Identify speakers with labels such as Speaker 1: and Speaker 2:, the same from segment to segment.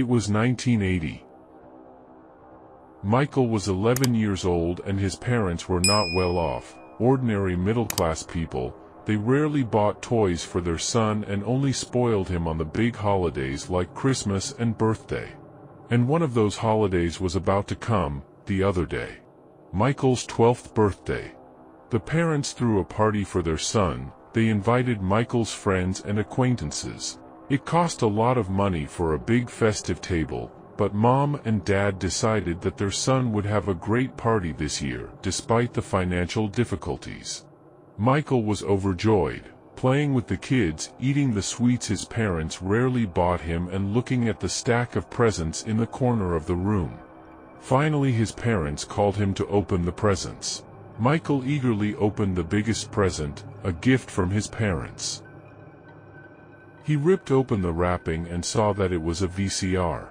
Speaker 1: It was 1980. Michael was 11 years old and his parents were not well off, ordinary middle-class people. They rarely bought toys for their son and only spoiled him on the big holidays like Christmas and birthday. And one of those holidays was about to come, the other day. Michael's 12th birthday. The parents threw a party for their son. They invited Michael's friends and acquaintances. It cost a lot of money for a big festive table, but Mom and Dad decided that their son would have a great party this year, despite the financial difficulties. Michael was overjoyed, playing with the kids, eating the sweets his parents rarely bought him and looking at the stack of presents in the corner of the room. Finally his parents called him to open the presents. Michael eagerly opened the biggest present, a gift from his parents. He ripped open the wrapping and saw that it was a VCR.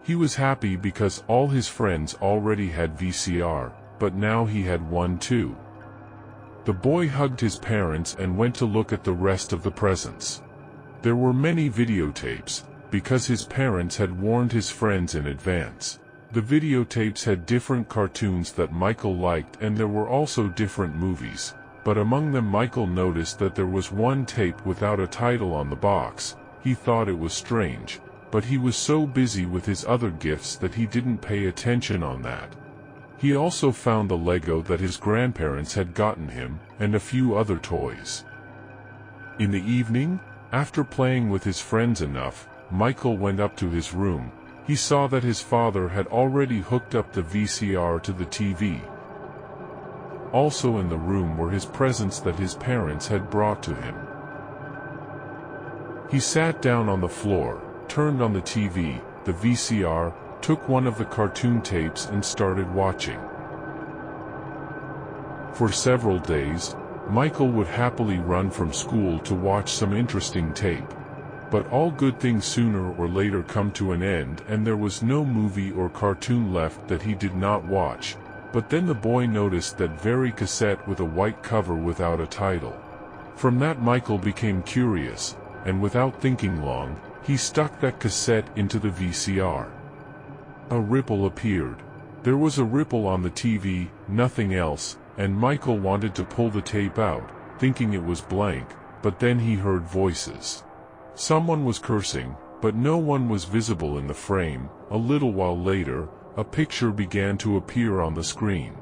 Speaker 1: He was happy because all his friends already had VCR, but now he had one too. The boy hugged his parents and went to look at the rest of the presents. There were many videotapes, because his parents had warned his friends in advance. The videotapes had different cartoons that Michael liked and there were also different movies, but among them Michael noticed that there was one tape without a title on the box. He thought it was strange, but he was so busy with his other gifts that he didn't pay attention on that. He also found the Lego that his grandparents had gotten him, and a few other toys. In the evening, after playing with his friends enough, Michael went up to his room. He saw that his father had already hooked up the VCR to the TV. Also in the room were his presents that his parents had brought to him. He sat down on the floor, turned on the TV, the VCR, took one of the cartoon tapes and started watching. For several days, Michael would happily run from school to watch some interesting tape. But all good things sooner or later come to an end and there was no movie or cartoon left that he did not watch. But then the boy noticed that very cassette with a white cover without a title. From that Michael became curious, and without thinking long, he stuck that cassette into the VCR. A ripple appeared. There was a ripple on the TV, nothing else, and Michael wanted to pull the tape out, thinking it was blank, but then he heard voices. Someone was cursing, but no one was visible in the frame. A little while later, a picture began to appear on the screen.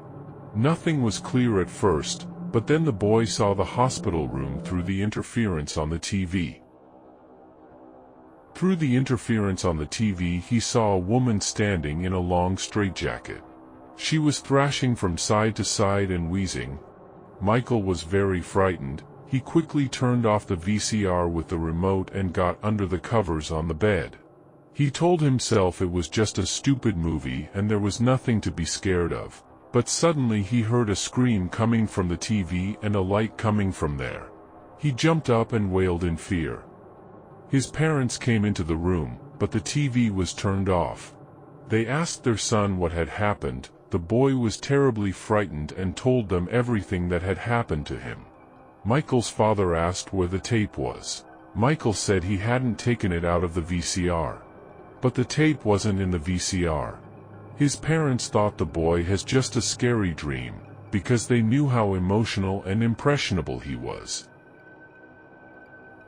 Speaker 1: Nothing was clear at first, but then the boy saw the hospital room through the interference on the TV. Through the interference on the TV he saw a woman standing in a long straitjacket. She was thrashing from side to side and wheezing. Michael was very frightened. He quickly turned off the VCR with the remote and got under the covers on the bed. He told himself it was just a stupid movie and there was nothing to be scared of. But suddenly he heard a scream coming from the TV and a light coming from there. He jumped up and wailed in fear. His parents came into the room, but the TV was turned off. They asked their son what had happened. The boy was terribly frightened and told them everything that had happened to him. Michael's father asked where the tape was. Michael said he hadn't taken it out of the VCR. But the tape wasn't in the VCR. His parents thought the boy has just a scary dream, because they knew how emotional and impressionable he was.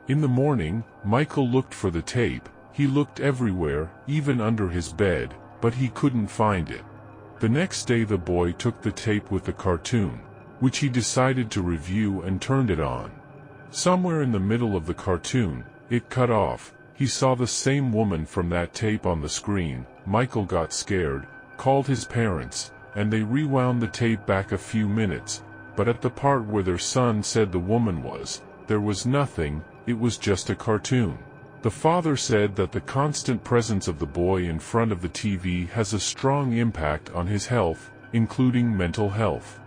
Speaker 1: In the morning, Michael looked for the tape. He looked everywhere, even under his bed, but he couldn't find it. The next day the boy took the tape with the cartoon, which he decided to review, and turned it on. Somewhere in the middle of the cartoon, it cut off. He saw the same woman from that tape on the screen. Michael got scared, called his parents, and they rewound the tape back a few minutes, but at the part where their son said the woman was, there was nothing. It was just a cartoon. The father said that the constant presence of the boy in front of the TV has a strong impact on his health, including mental health.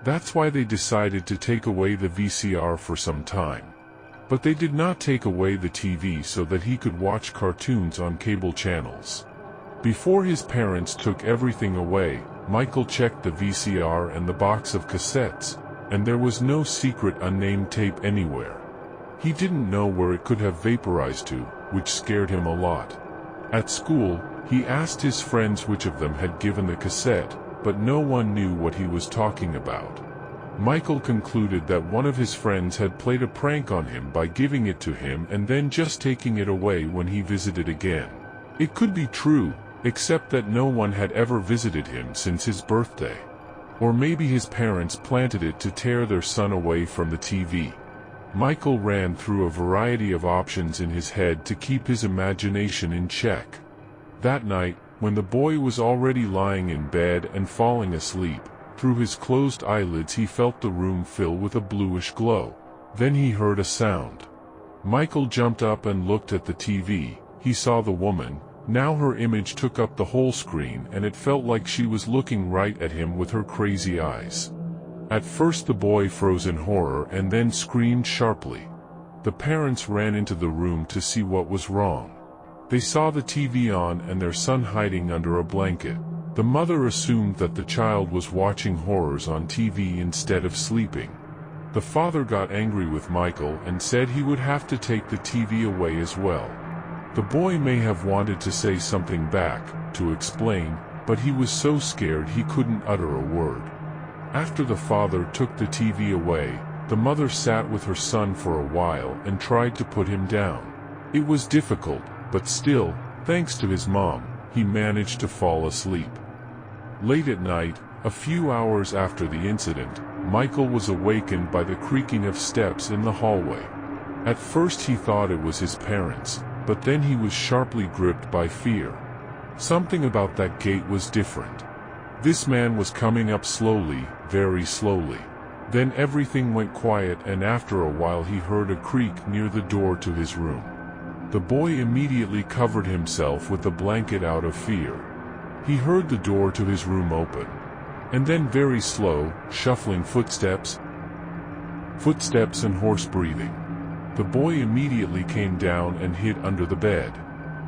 Speaker 1: That's why they decided to take away the VCR for some time. But they did not take away the TV so that he could watch cartoons on cable channels. Before his parents took everything away, Michael checked the VCR and the box of cassettes, and there was no secret unnamed tape anywhere. He didn't know where it could have vaporized to, which scared him a lot. At school, he asked his friends which of them had given the cassette, but no one knew what he was talking about. Michael concluded that one of his friends had played a prank on him by giving it to him and then just taking it away when he visited again. It could be true, except that no one had ever visited him since his birthday. Or maybe his parents planted it to tear their son away from the TV. Michael ran through a variety of options in his head to keep his imagination in check. That night, when the boy was already lying in bed and falling asleep, through his closed eyelids he felt the room fill with a bluish glow. Then he heard a sound. Michael jumped up and looked at the TV. He saw the woman. Now her image took up the whole screen and it felt like she was looking right at him with her crazy eyes. At first the boy froze in horror and then screamed sharply. The parents ran into the room to see what was wrong. They saw the TV on and their son hiding under a blanket. The mother assumed that the child was watching horrors on TV instead of sleeping. The father got angry with Michael and said he would have to take the TV away as well. The boy may have wanted to say something back, to explain, but he was so scared he couldn't utter a word. After the father took the TV away, the mother sat with her son for a while and tried to put him down. It was difficult, but still, thanks to his mom, he managed to fall asleep. Late at night, a few hours after the incident, Michael was awakened by the creaking of steps in the hallway. At first he thought it was his parents, but then he was sharply gripped by fear. Something about that gate was different. This man was coming up slowly, very slowly. Then everything went quiet and after a while he heard a creak near the door to his room. The boy immediately covered himself with the blanket out of fear. He heard the door to his room open. And then very slow, shuffling footsteps and hoarse breathing. The boy immediately came down and hid under the bed.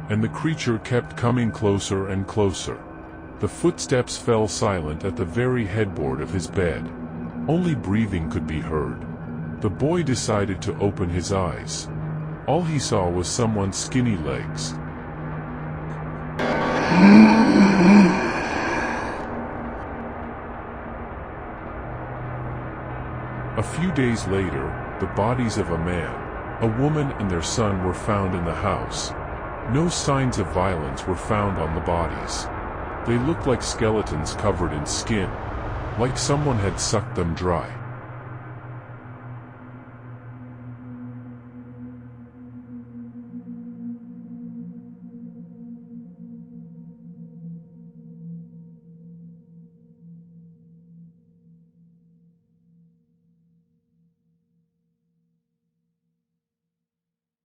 Speaker 1: And the creature kept coming closer and closer. The footsteps fell silent at the very headboard of his bed. Only breathing could be heard. The boy decided to open his eyes. All he saw was someone's skinny legs. A few days later, the bodies of a man, a woman and their son were found in the house. No signs of violence were found on the bodies. They looked like skeletons covered in skin, like someone had sucked them dry.